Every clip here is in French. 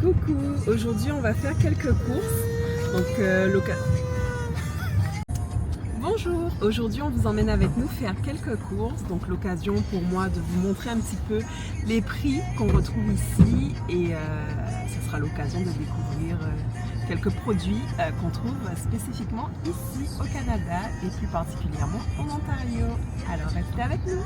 Coucou, aujourd'hui on va faire quelques courses. Donc Bonjour, aujourd'hui on vous emmène avec nous faire quelques courses. Donc l'occasion pour moi de vous montrer un petit peu les prix qu'on retrouve ici et ce sera l'occasion de découvrir quelques produits qu'on trouve spécifiquement ici au Canada et plus particulièrement en Ontario. Alors restez avec nous.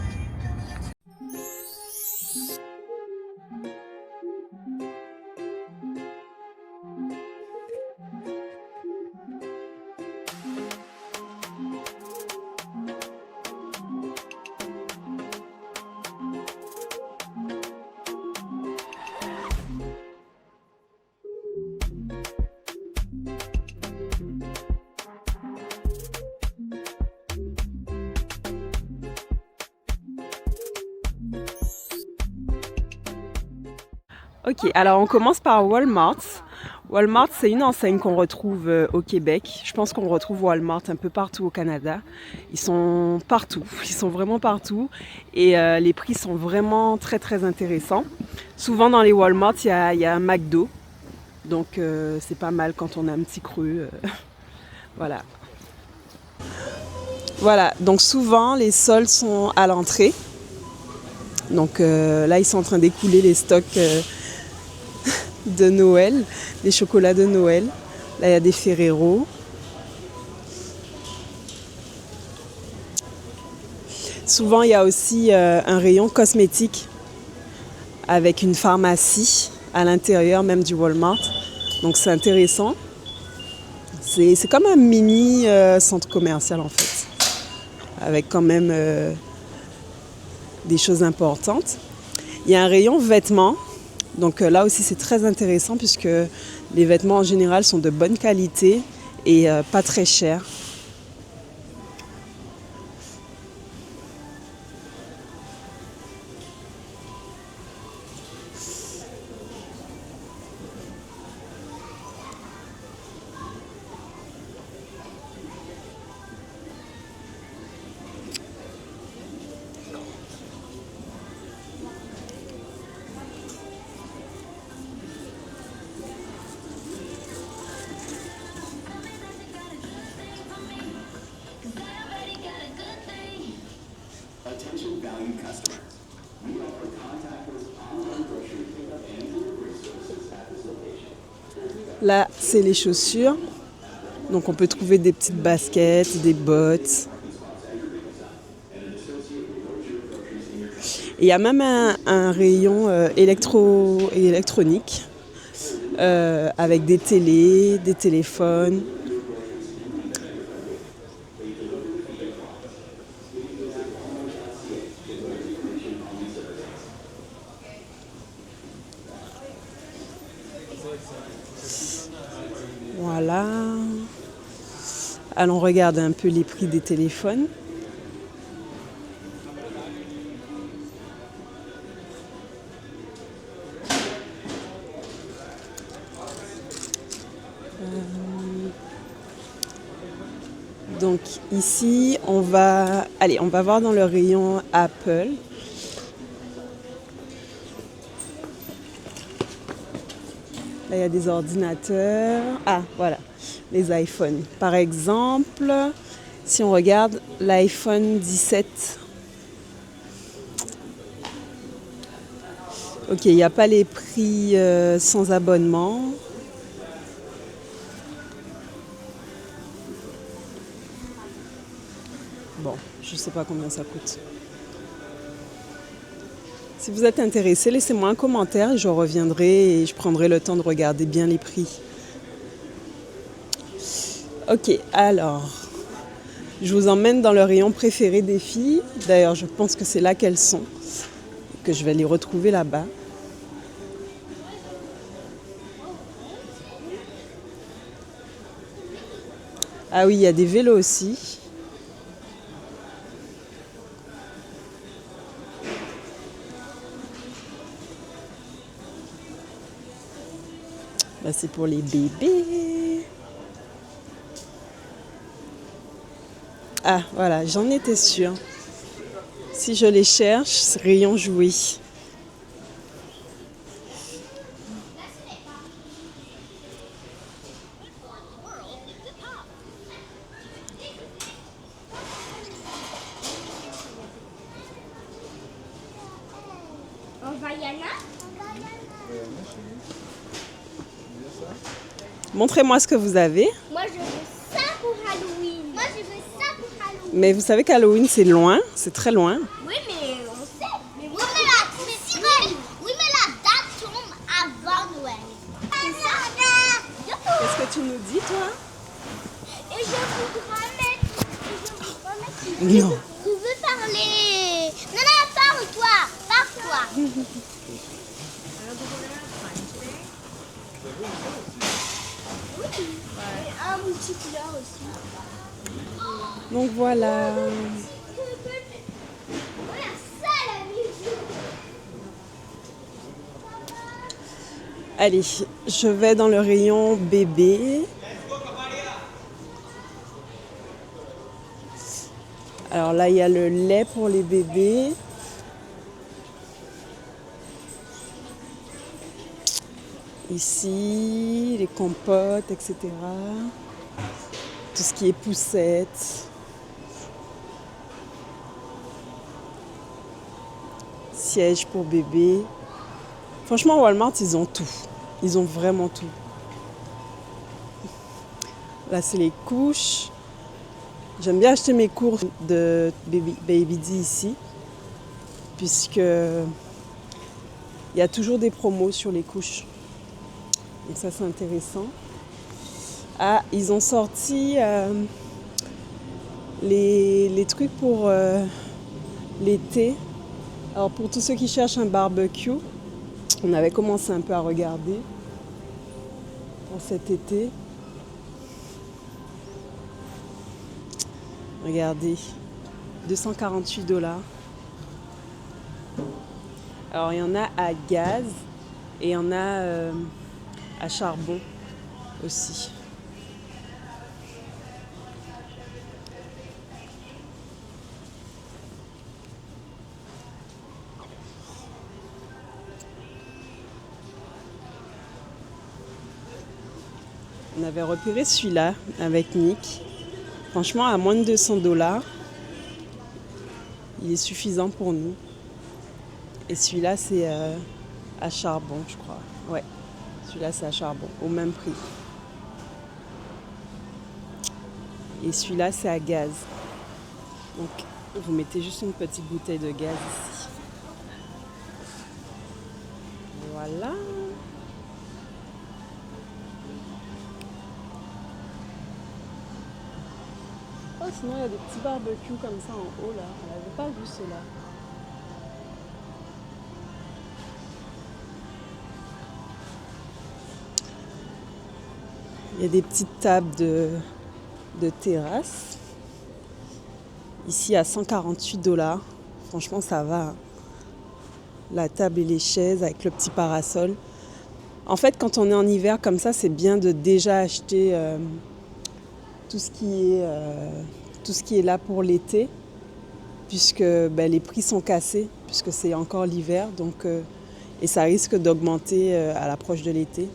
Ok, alors on commence par Walmart. Walmart, c'est une enseigne qu'on retrouve au Québec. Je pense qu'on retrouve Walmart un peu partout au Canada. Ils sont partout, ils sont vraiment partout. Et les prix sont vraiment très très intéressants. Souvent dans les Walmart, il y a un McDo. Donc c'est pas mal quand on a un petit creux. Voilà. Voilà, donc souvent les soldes sont à l'entrée. Donc là, ils sont en train d'écouler les stocks de Noël, des chocolats de Noël. Là, il y a des Ferrero. Souvent, il y a aussi un rayon cosmétique avec une pharmacie à l'intérieur même du Walmart. Donc, c'est intéressant. C'est comme un mini centre commercial en fait, avec quand même des choses importantes. Il y a un rayon vêtements. Donc là aussi c'est très intéressant puisque les vêtements en général sont de bonne qualité et pas très chers. Là, c'est les chaussures. Donc on peut trouver des petites baskets, des bottes. Et il y a même un rayon électronique avec des télés, des téléphones. Voilà. Allons regarder un peu les prix des téléphones. Donc ici, on va voir dans le rayon Apple. Là, il y a des ordinateurs. Ah, voilà, les iPhones. Par exemple, si on regarde l'iPhone 17. Ok, il n'y a pas les prix sans abonnement. Bon, je ne sais pas combien ça coûte. Si vous êtes intéressé, laissez-moi un commentaire et je reviendrai et je prendrai le temps de regarder bien les prix. Ok, alors, je vous emmène dans le rayon préféré des filles. D'ailleurs, je pense que c'est là qu'elles sont, que je vais les retrouver là-bas. Ah oui, il y a des vélos aussi. Là, c'est pour les bébés. Ah, voilà, j'en étais sûre. Si je les cherche, c'est rayon jouets. Montrez-moi ce que vous avez. Moi, je veux ça pour Halloween. Moi, je veux ça pour Halloween. Mais vous savez qu'Halloween, c'est loin, c'est très loin. Oui, mais on sait. Mais oui, mais la date tombe avant Noël. C'est ça. Qu'est-ce que tu nous dis, toi? Et je voudrais mettre... Non. Je veux parler... Non, non, parle-toi. Parle-toi. Et un multicouleur aussi. Donc voilà. Voilà ça, la musique. Allez, je vais dans le rayon bébé. Alors là, il y a le lait pour les bébés. Ici, les compotes, etc. Tout ce qui est poussette. Siège pour bébé. Franchement, Walmart, ils ont tout. Ils ont vraiment tout. Là, c'est les couches. J'aime bien acheter mes cours de Baby-D ici, puisque il y a toujours des promos sur les couches. Donc ça, c'est intéressant. Ah, ils ont sorti les trucs pour l'été. Alors, pour tous ceux qui cherchent un barbecue, on avait commencé un peu à regarder pour cet été. Regardez, 248 $. Alors, il y en a à gaz et il y en a à charbon aussi. On avait repéré celui-là avec Nick. Franchement, à moins de 200 $, il est suffisant pour nous. Et celui-là, c'est à charbon, je crois. Ouais, celui-là, c'est à charbon, au même prix. Et celui-là, c'est à gaz. Donc, vous mettez juste une petite bouteille de gaz ici. Voilà. Oh, sinon, il y a des petits barbecues comme ça en haut, là. On n'avait pas vu ceux-là. Il y a des petites tables de terrasse. Ici, à 148 $. Franchement, ça va. La table et les chaises avec le petit parasol. En fait, quand on est en hiver comme ça, c'est bien de déjà acheter tout ce qui est là pour l'été, puisque les prix sont cassés, puisque c'est encore l'hiver, donc, et ça risque d'augmenter à l'approche de l'été.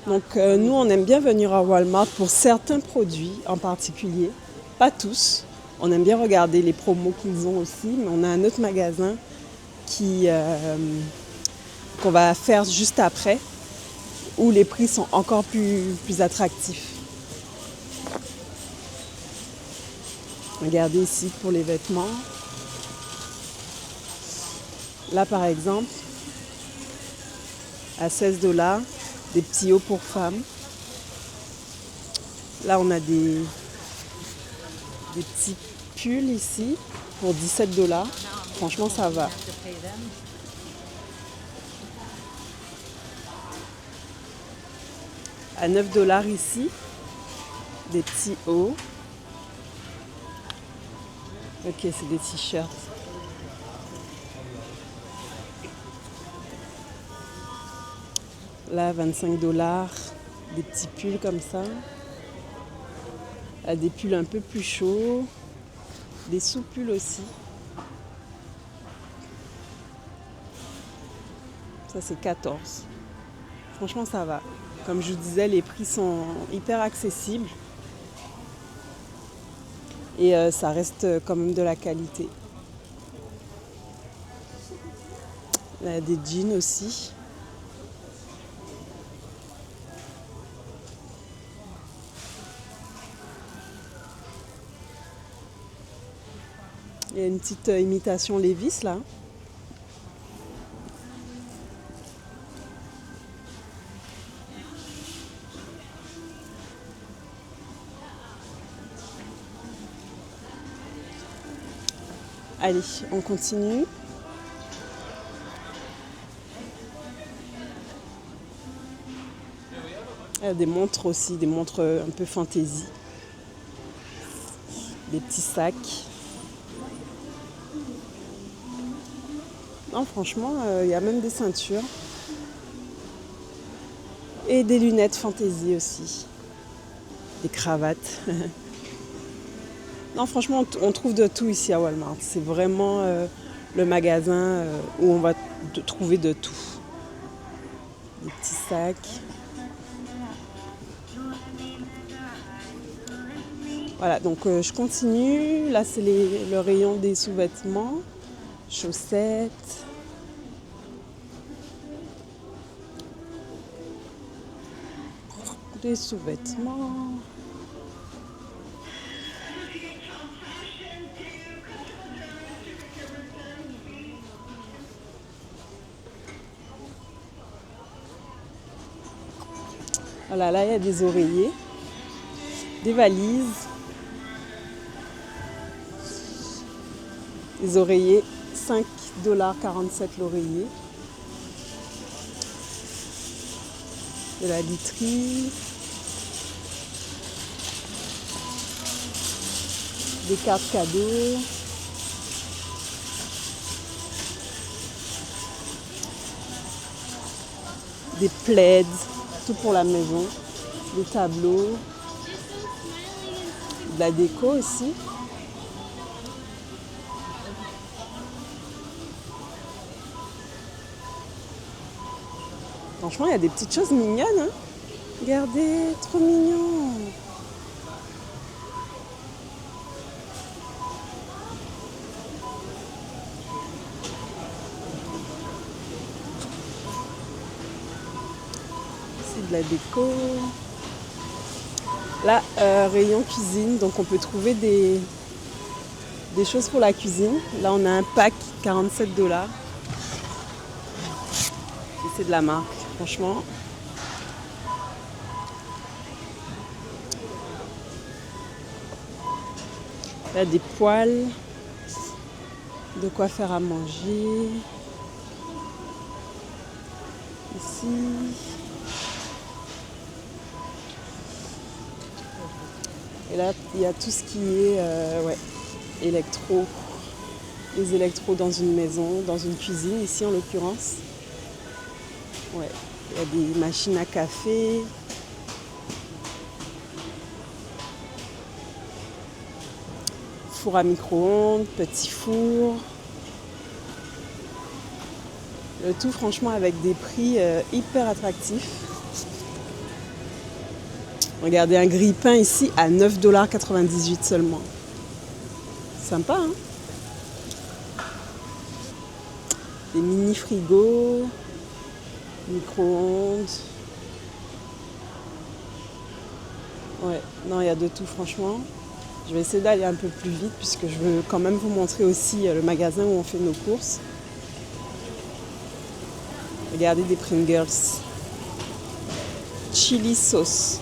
Donc nous, on aime bien venir à Walmart pour certains produits en particulier, pas tous. On aime bien regarder les promos qu'ils ont aussi, mais on a un autre magasin qu'on va faire juste après, où les prix sont encore plus attractifs. Regardez ici pour les vêtements. Là, par exemple, à 16 $, des petits hauts pour femmes. Là, on a des petits pulls ici pour 17 $. Franchement, ça va. À 9 $ ici, des petits hauts. Ok, c'est des t-shirts. Là, 25 $, des petits pulls comme ça. Là, des pulls un peu plus chauds. Des sous-pulls aussi. Ça, c'est 14. Franchement, ça va. Comme je vous disais, les prix sont hyper accessibles. Et ça reste quand même de la qualité. Il y a des jeans aussi. Il y a une petite imitation Levi's là. Allez, on continue. Il y a des montres aussi, des montres un peu fantaisie. Des petits sacs. Non, franchement, il y a même des ceintures. Et des lunettes fantaisie aussi. Des cravates. Non, franchement, on trouve de tout ici à Walmart. C'est vraiment le magasin où on va trouver de tout. Des petits sacs. Voilà, donc je continue. Là, c'est le rayon des sous-vêtements, chaussettes. Des sous-vêtements. Voilà, là, il y a des oreillers, des valises, des oreillers, $5,47 l'oreiller, de la literie, des cartes cadeaux, des plaids, tout pour la maison, des tableaux, de la déco aussi. Franchement, il y a des petites choses mignonnes. Hein. Regardez, trop mignon. C'est de la déco. Là, rayon cuisine, donc on peut trouver des choses pour la cuisine. Là, on a un pack, $47. Et c'est de la marque, franchement. Là, des poêles, de quoi faire à manger. Ici. Et là, il y a tout ce qui est électro. Les électros dans une maison, dans une cuisine, ici en l'occurrence. Ouais, il y a des machines à café. Four à micro-ondes, petit four. Le tout franchement avec des prix hyper attractifs. Regardez un grille-pain ici à $9,98 seulement. Sympa, hein? Des mini-frigos, micro-ondes. Ouais, non, il y a de tout franchement. Je vais essayer d'aller un peu plus vite puisque je veux quand même vous montrer aussi le magasin où on fait nos courses. Regardez des Pringles. Chili sauce.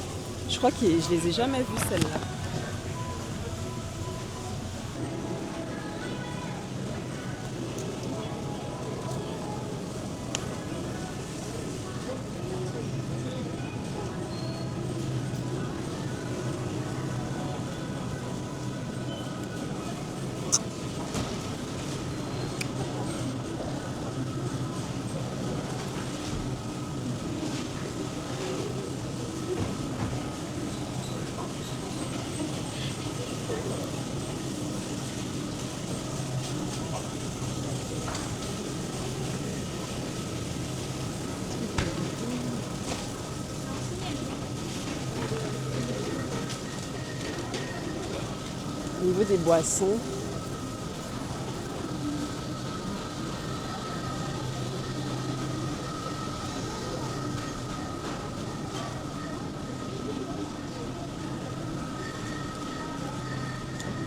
Je crois que je les ai jamais vues celles-là. Au niveau des boissons,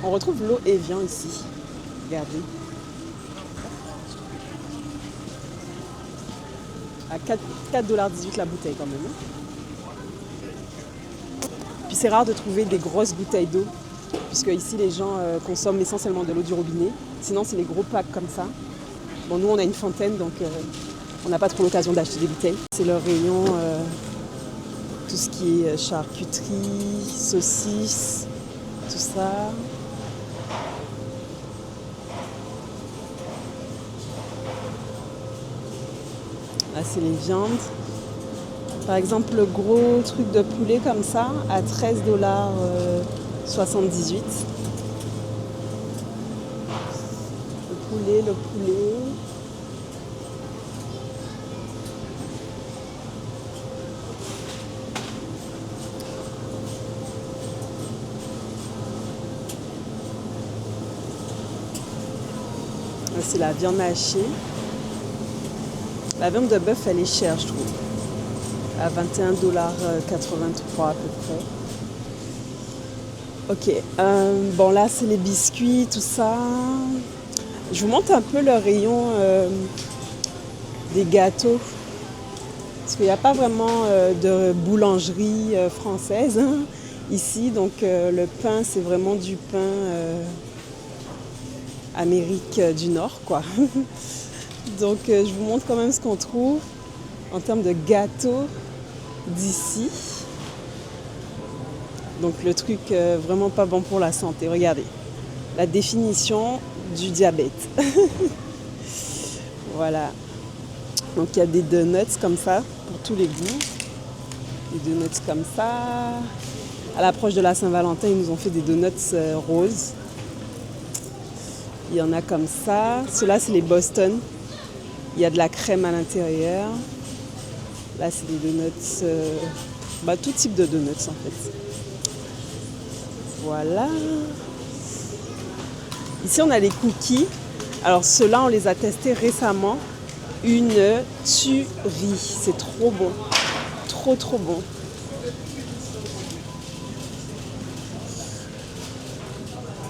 On retrouve l'eau Evian ici. Regardez. À 4,18$ la bouteille quand même. Hein. Puis c'est rare de trouver des grosses bouteilles d'eau, puisque ici les gens consomment essentiellement de l'eau du robinet. Sinon c'est les gros packs comme ça. Bon, nous on a une fontaine, donc on n'a pas trop l'occasion d'acheter des bouteilles. C'est le rayon, tout ce qui est charcuterie, saucisses, tout ça. Là c'est les viandes. Par exemple, le gros truc de poulet comme ça, à 13,78$. Le poulet. C'est la viande hachée. La viande de bœuf, elle est chère, je trouve. À 21,83$ à peu près. Ok, bon là c'est les biscuits, tout ça. Je vous montre un peu le rayon des gâteaux. Parce qu'il n'y a pas vraiment de boulangerie française hein, ici. Donc le pain, c'est vraiment du pain Amérique du Nord, quoi. Donc je vous montre quand même ce qu'on trouve en termes de gâteaux d'ici. Donc le truc vraiment pas bon pour la santé. Regardez, la définition du diabète. Voilà. Donc il y a des donuts comme ça pour tous les goûts. Des donuts comme ça. À l'approche de la Saint-Valentin, ils nous ont fait des donuts roses. Il y en a comme ça. Ceux-là, c'est les Boston. Il y a de la crème à l'intérieur. Là, c'est des donuts, tout type de donuts en fait. Voilà. Ici, on a les cookies. Alors, ceux-là, on les a testés récemment. Une tuerie. C'est trop bon. Trop, trop bon.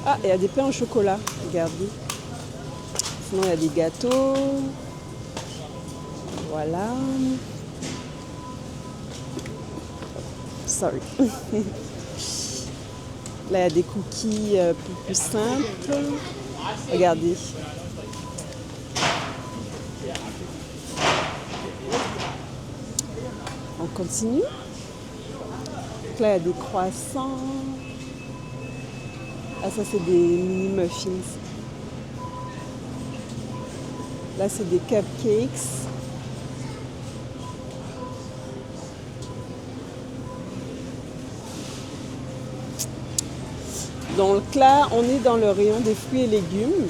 Ah, il y a des pains au chocolat. Regardez. Sinon, il y a des gâteaux. Voilà. Sorry. Là, il y a des cookies plus simples. Regardez. On continue. Donc là, il y a des croissants. Ah, ça, c'est des mini muffins. Là, c'est des cupcakes. Donc là, on est dans le rayon des fruits et légumes.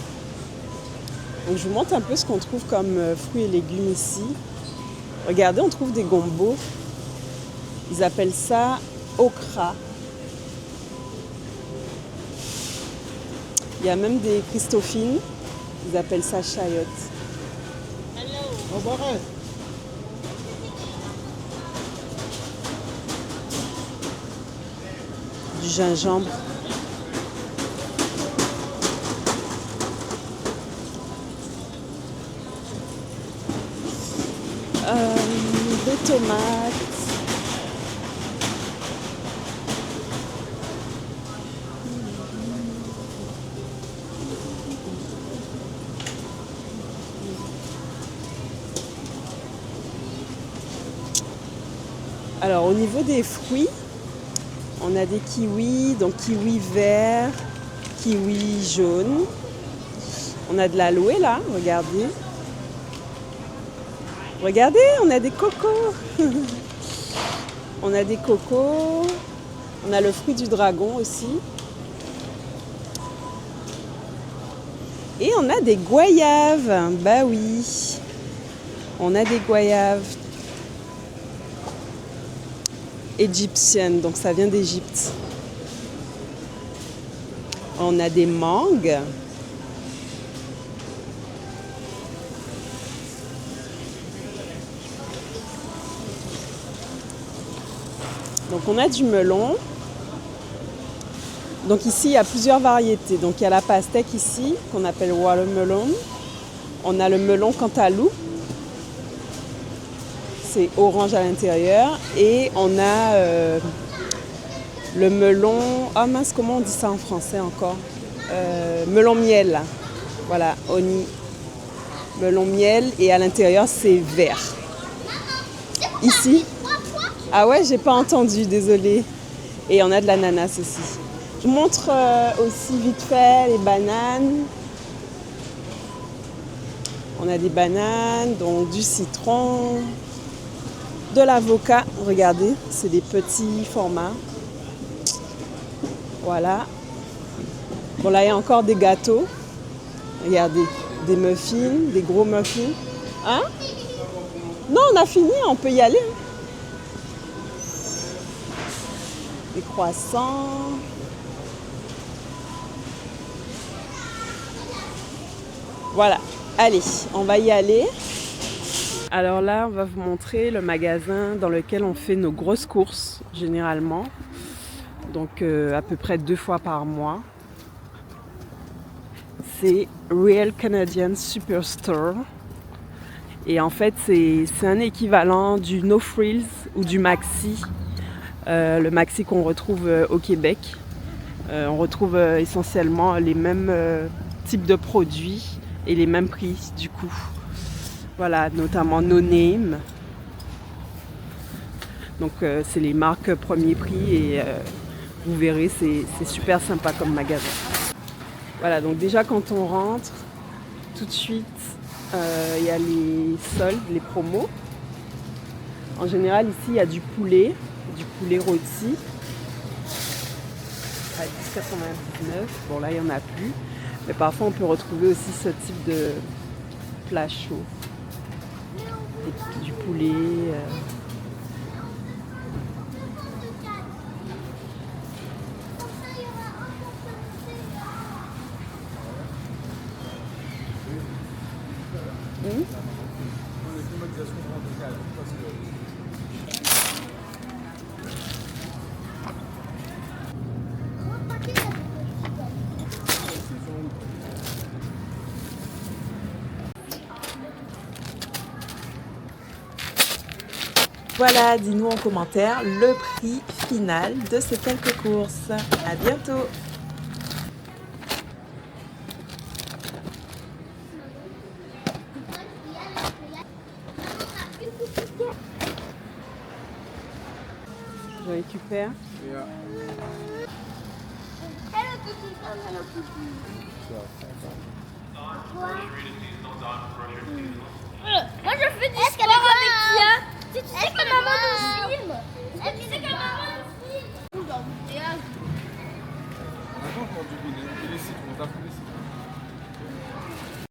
Donc je vous montre un peu ce qu'on trouve comme fruits et légumes ici. Regardez, on trouve des gombos. Ils appellent ça okra. Il y a même des christophines. Ils appellent ça chayotte. Du gingembre. Des tomates. Alors au niveau des fruits, on a des kiwis, donc kiwi vert, kiwi jaune. On a de l'aloe là, regardez. Regardez, on a des cocos. On a des cocos. On a le fruit du dragon aussi. Et on a des goyaves. Bah oui. On a des goyaves égyptiennes, donc ça vient d'Égypte. On a des mangues. Donc on a du melon. Donc ici, il y a plusieurs variétés. Donc il y a la pastèque ici, qu'on appelle watermelon. On a le melon cantaloupe. C'est orange à l'intérieur. Et on a le melon... Ah mince, comment on dit ça en français encore? Melon miel. Voilà, oni. Melon miel. Et à l'intérieur, c'est vert. Ici. Ah ouais, j'ai pas entendu, désolée. Et on a de l'ananas aussi. Je vous montre aussi vite fait les bananes. On a des bananes, donc du citron, de l'avocat. Regardez, c'est des petits formats. Voilà. Bon, là, il y a encore des gâteaux. Regardez, des muffins, des gros muffins. Hein? Non, on a fini, on peut y aller. Des croissants. Voilà, allez, on va y aller. Alors là, on va vous montrer le magasin dans lequel on fait nos grosses courses, généralement. Donc à peu près 2 fois par mois. C'est Real Canadian Superstore. Et en fait, c'est un équivalent du No Frills ou du Maxi. Le Maxi qu'on retrouve au Québec. On retrouve essentiellement les mêmes types de produits et les mêmes prix du coup. Voilà, notamment No Name. Donc c'est les marques premier prix et vous verrez, c'est super sympa comme magasin. Voilà, donc déjà quand on rentre, tout de suite, il y a les soldes, les promos. En général, ici, il y a du poulet rôti à 10,99. Bon, là, il n'y en a plus. Mais parfois, on peut retrouver aussi ce type de plat chaud. Du poulet. Voilà, dis-nous en commentaire le prix final de ces quelques courses. À bientôt! Je récupère. Moi je fais du